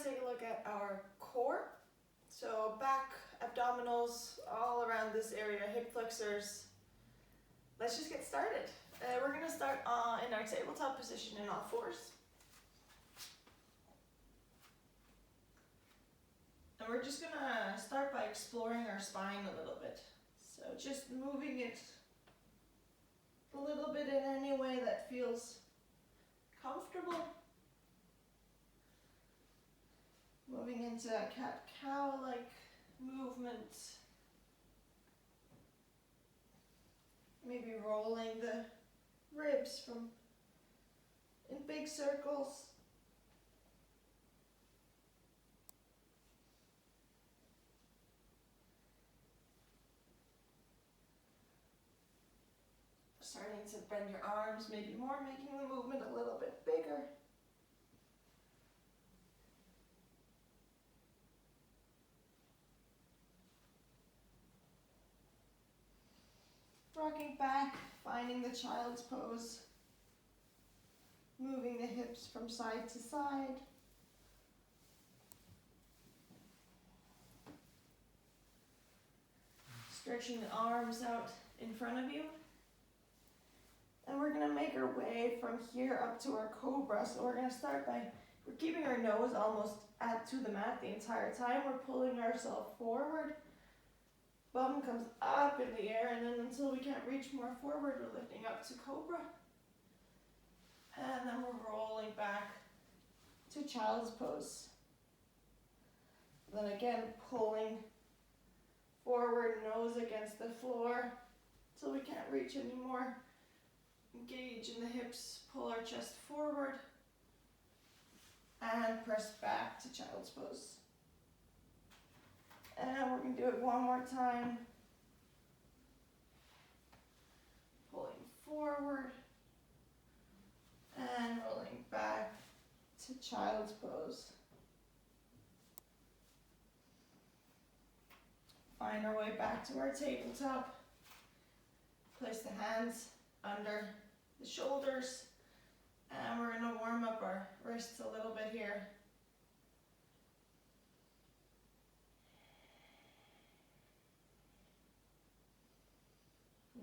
take a look at our core. So back, abdominals, all around this area, hip flexors. Let's just get started. We're gonna start in our tabletop position in all fours. And we're just gonna start by exploring our spine a little bit. So just moving it a little bit in any way that feels comfortable. Moving into a cat-cow-like movement. Maybe rolling the ribs in big circles. Starting to bend your arms, maybe more, making the movement a little bit bigger. Rocking back, finding the child's pose. Moving the hips from side to side. Stretching the arms out in front of you. And we're gonna make our way from here up to our cobra. So we're gonna start by, we're keeping our nose almost to the mat the entire time. We're pulling ourselves forward. Bum comes up in the air, and then until we can't reach more forward, we're lifting up to cobra. And then we're rolling back to child's pose. Then again, pulling forward, nose against the floor, until we can't reach anymore. Engage in the hips, pull our chest forward, and press back to child's pose. And we're going to do it one more time. Pulling forward, and rolling back to child's pose. Find our way back to our tabletop. Place the hands under the shoulders, and we're going to warm up our wrists a little bit here.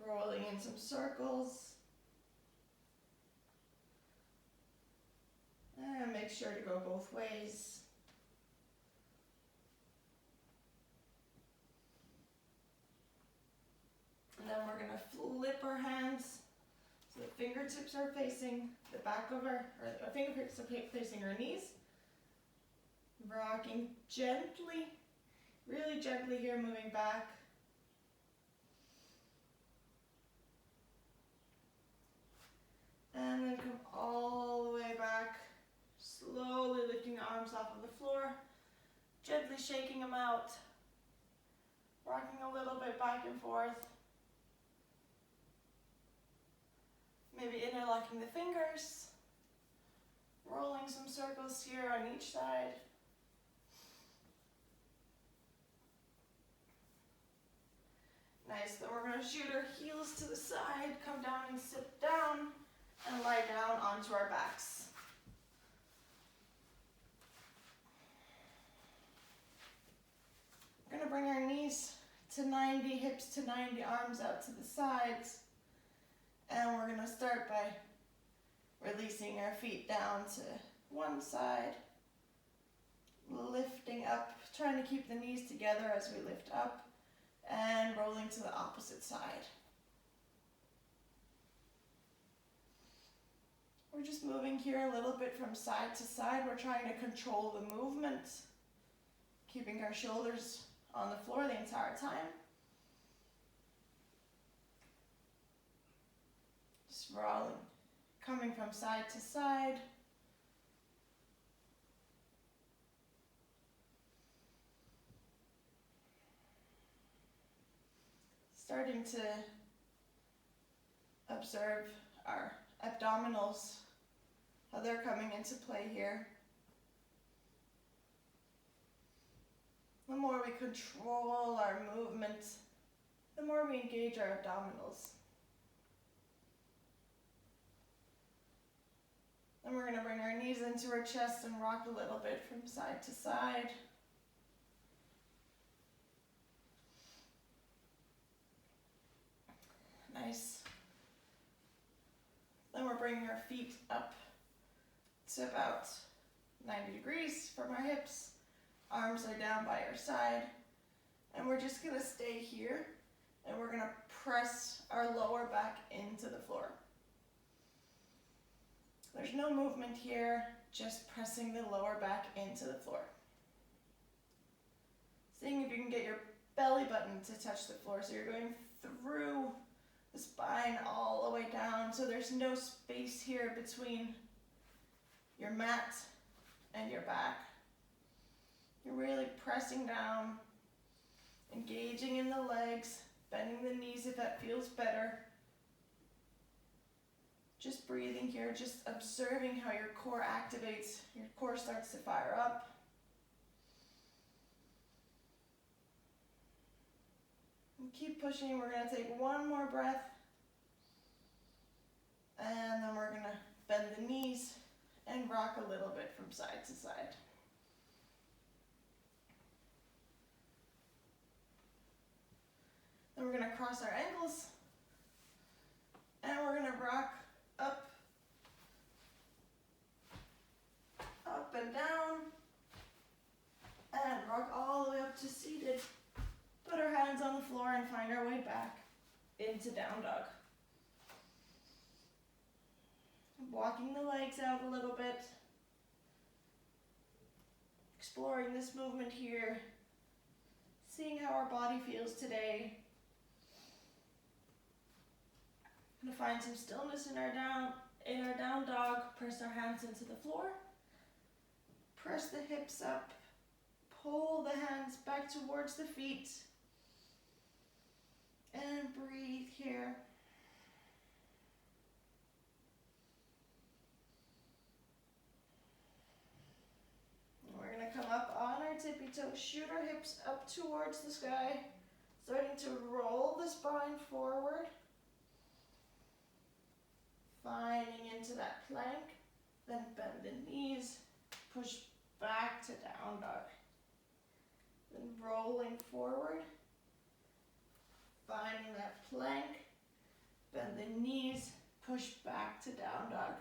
Rolling in some circles. And make sure to go both ways. And then we're going to flip our hands so the fingertips are facing the back of our fingertips are facing our knees. Rocking gently, really gently here, moving back. And then come all the way back, slowly lifting the arms off of the floor, gently shaking them out, rocking a little bit back and forth. Maybe interlocking the fingers, rolling some circles here on each side. Nice, then we're going to shoot our heels to the side, come down and sit down, and lie down onto our backs. We're going to bring our knees to 90, hips to 90, arms out to the sides. And we're going to start by releasing our feet down to one side, lifting up, trying to keep the knees together as we lift up, and rolling to the opposite side. We're just moving here a little bit from side to side. We're trying to control the movement, keeping our shoulders on the floor the entire time. Just rolling, coming from side to side. Starting to observe our abdominals, how they're coming into play here. The more we control our movement, the more we engage our abdominals. Then we're going to bring our knees into our chest and rock a little bit from side to side. Nice. Then we're bringing our feet up to about 90 degrees from our hips. Arms are down by our side. And we're just going to stay here. And we're going to press our lower back into the floor. There's no movement here, just pressing the lower back into the floor. Seeing if you can get your belly button to touch the floor. So you're going through the spine all the way down. So there's no space here between your mat and your back. You're really pressing down, engaging in the legs, bending the knees if that feels better. Just breathing here, just observing how your core activates, your core starts to fire up. And keep pushing. We're going to take one more breath. And then we're going to bend the knees and rock a little bit from side to side. Then we're going to cross our ankles. And we're going to rock up and down, and rock all the way up to seated. Put our hands on the floor and find our way back into down dog. Walking the legs out a little bit, exploring this movement here, seeing how our body feels today. Gonna find some stillness in our down dog. Press our hands into the floor. Press the hips up. Pull the hands back towards the feet. And breathe here. And we're gonna come up on our tippy toes. Shoot our hips up towards the sky. Starting to roll the spine forward. Finding into that plank, then bend the knees, push back to down dog. Then rolling forward, finding that plank, bend the knees, push back to down dog.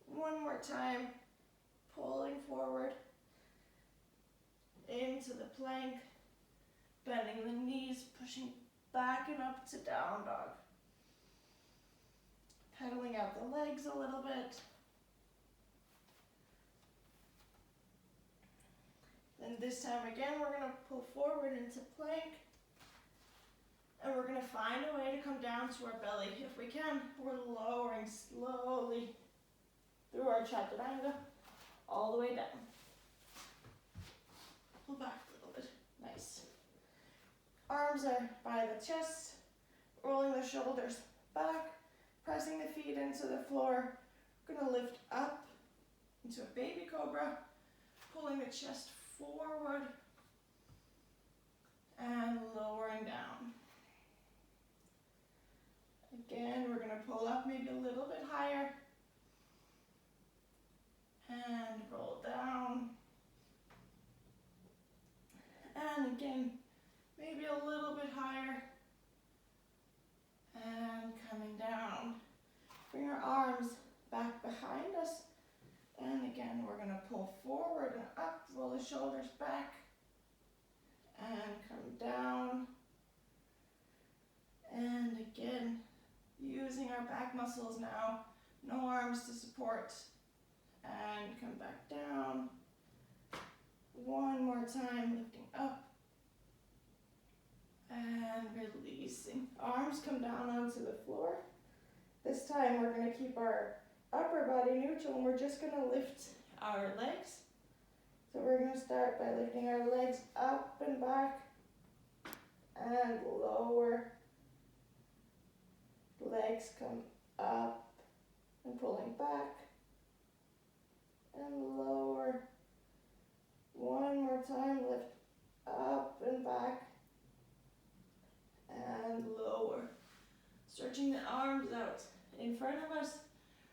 One more time, pulling forward, into the plank, bending the knees, pushing back and up to down dog. Pedaling out the legs a little bit. Then this time again, we're going to pull forward into plank. And we're going to find a way to come down to our belly. If we can, we're lowering slowly through our chaturanga all the way down. Pull back a little bit. Nice. Arms are by the chest, rolling the shoulders back. Pressing the feet into the floor. We're going to lift up into a baby cobra, pulling the chest forward and lowering down. Again, we're going to pull up maybe a little bit higher and roll down. And again, maybe a little bit higher. And coming down. Bring our arms back behind us. And again, we're going to pull forward and up, roll the shoulders back. And come down. And again, using our back muscles now. No arms to support. And come back down. One more time, lifting up. And releasing. Arms come down onto the floor. This time we're going to keep our upper body neutral and we're just going to lift our legs. So we're going to start by lifting our legs up and back and lower. Legs come up and pulling back and lower. One more time, lift up and back. And lower. Stretching the arms out in front of us.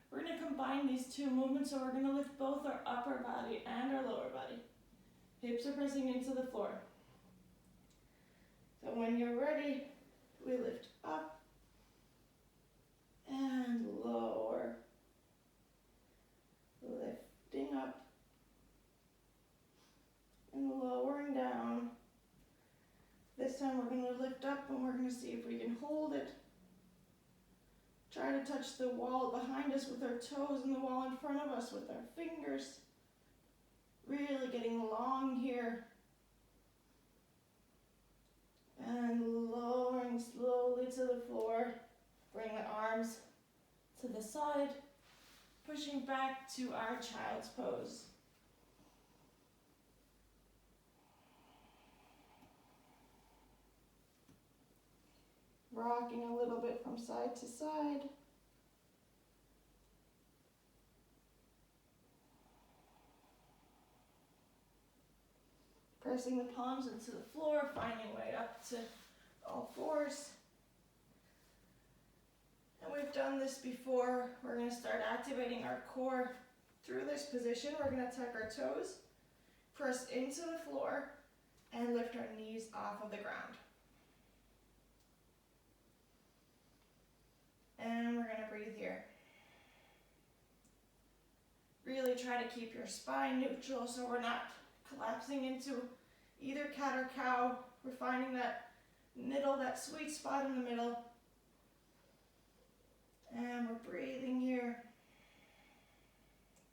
We're going to combine these two movements. movement, so we're going to lift both our upper body and our lower body. Hips are pressing into the floor. So when you're ready, we lift up and lower. Lifting up and lowering down. This time we're going to lift up and we're going to see if we can hold it. Try to touch the wall behind us with our toes and the wall in front of us with our fingers. Really getting long here. And lowering slowly to the floor. Bring the arms to the side. Pushing back to our child's pose. Rocking a little bit from side to side. Pressing the palms into the floor, finding way up to all fours. And we've done this before. We're going to start activating our core through this position. We're going to tuck our toes, press into the floor, and lift our knees off of the ground. And we're going to breathe here. Really try to keep your spine neutral so we're not collapsing into either cat or cow. We're finding that middle, that sweet spot in the middle. And we're breathing here.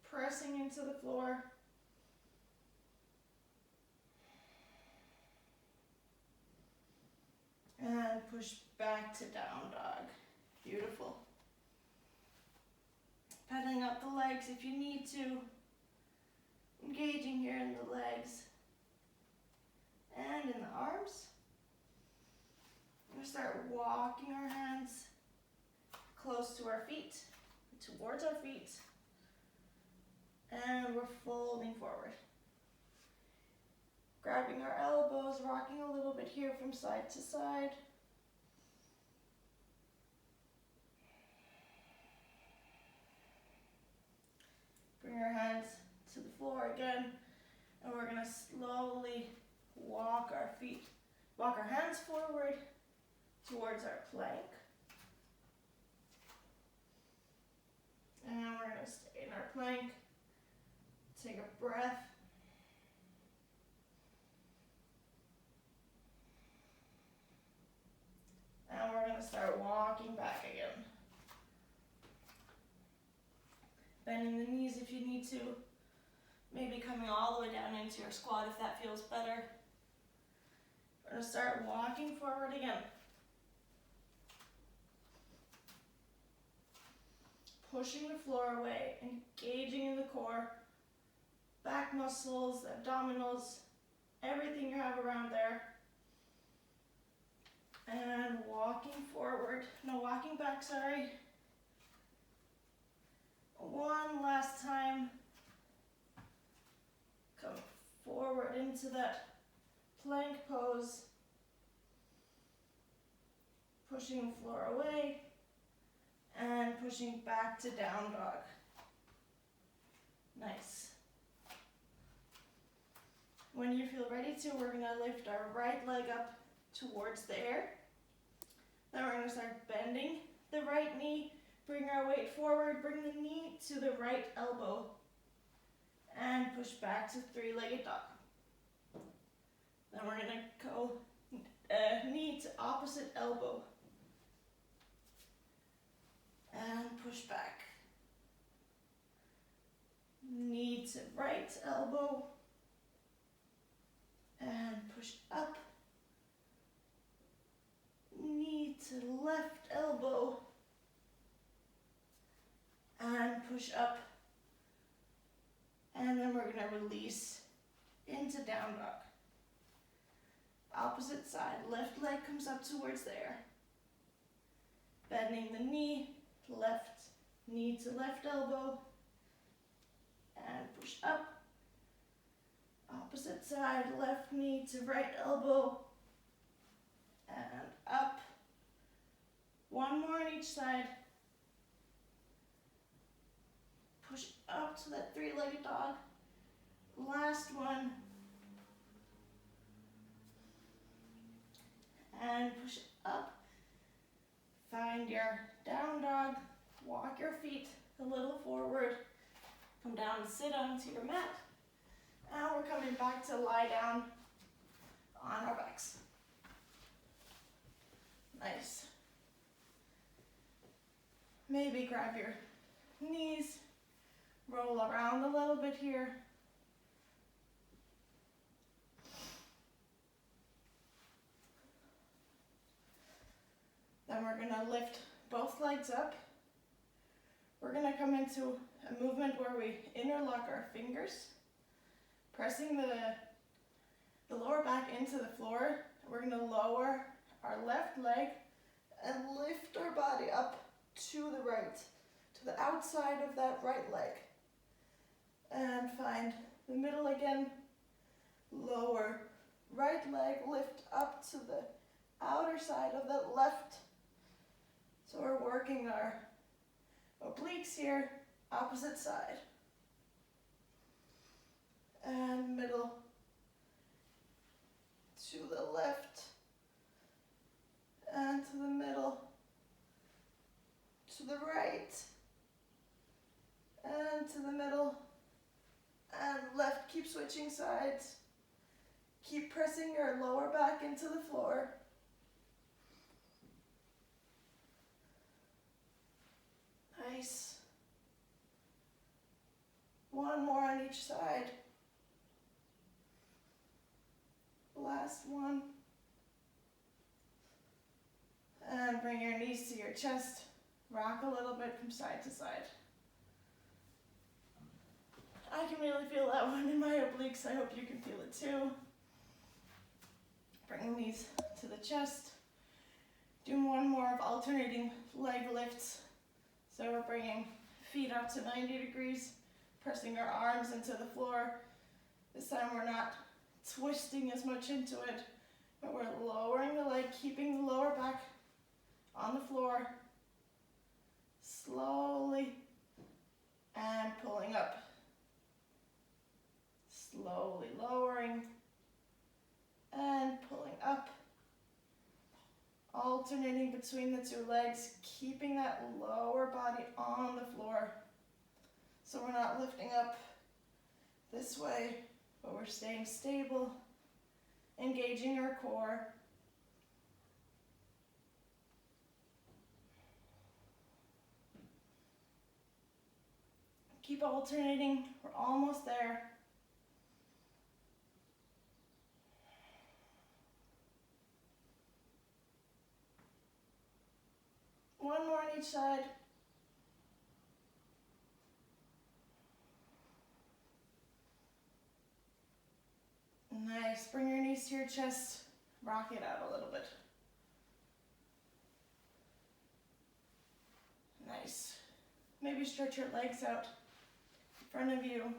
Pressing into the floor. And push back to down dog. Beautiful. Pedaling up the legs if you need to. Engaging here in the legs and in the arms. We're going to start walking our hands close to our feet, towards our feet, and we're folding forward. Grabbing our elbows, rocking a little bit here from side to side. Bring our hands to the floor again, and we're going to slowly walk our hands forward towards our plank. And we're going to stay in our plank. Take a breath. And we're going to start walking back again. Bending the knees if you need to. Maybe coming all the way down into your squat if that feels better. We're going to start walking forward again. Pushing the floor away, engaging in the core, back muscles, abdominals, everything you have around there. And walking back, sorry. One last time. Come forward into that plank pose. Pushing the floor away. And pushing back to down dog. Nice. When you feel ready to, we're going to lift our right leg up towards the air. Then we're going to start bending the right knee. Bring our weight forward. Bring the knee to the right elbow. And push back to three-legged dog. Then we're going to go knee to opposite elbow. And push back. Knee to right elbow. And push up. Knee to left elbow. And push up. And then we're going to release into down dog. Opposite side. Left leg comes up towards there. Bending the knee. Left knee to left elbow. And push up. Opposite side. Left knee to right elbow. And up. One more on each side. Push up to that three-legged dog. Last one. And push up. Find your down dog. Walk your feet a little forward. Come down and sit onto your mat. Now we're coming back to lie down on our backs. Nice. Maybe grab your knees, roll around a little bit here. Then we're gonna lift both legs up. We're gonna come into a movement where we interlock our fingers, pressing the lower back into the floor. We're gonna lower our left leg and lift our body up to the right, to the outside of that right leg. And find the middle again. Lower right leg, lift up to the outer side of the left. So we're working our obliques here, opposite side. And middle to the left. And to the middle. To the right. And to the middle. And left. Keep switching sides. Keep pressing your lower back into the floor. Nice. One more on each side. Last one. And bring your knees to your chest. Rock a little bit from side to side. I can really feel that one in my obliques. I hope you can feel it too. Bring knees to the chest. Do one more of alternating leg lifts. So we're bringing feet up to 90 degrees, pressing our arms into the floor. This time we're not twisting as much into it, but we're lowering the leg, keeping the lower back on the floor, slowly, and pulling up. Slowly lowering, and pulling up. Alternating between the two legs, keeping that lower body on the floor. So we're not lifting up this way, but we're staying stable, engaging our core. Keep alternating, we're almost there. One more on each side. Nice, bring your knees to your chest, rock it out a little bit. Nice. Maybe stretch your legs out in front of you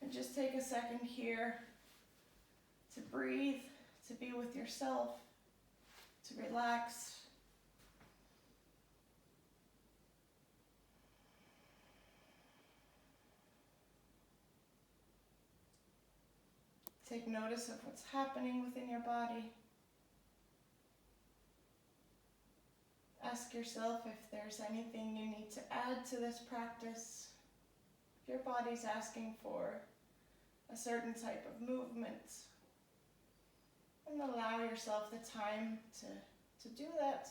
and just take a second here to breathe, to be with yourself, to relax. Take notice of what's happening within your body. Ask yourself if there's anything you need to add to this practice. If your body's asking for a certain type of movement, and allow yourself the time to do that.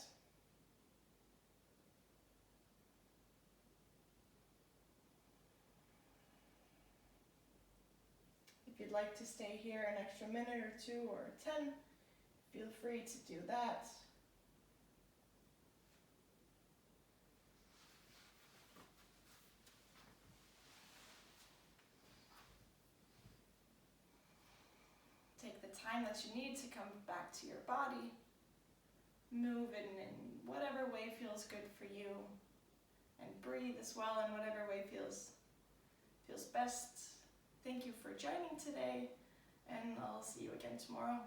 If you'd like to stay here an extra minute or 2 or 10, feel free to do that. Take the time that you need to come back to your body. Move in whatever way feels good for you. And breathe as well in whatever way feels best. Thank you for joining today, and I'll see you again tomorrow.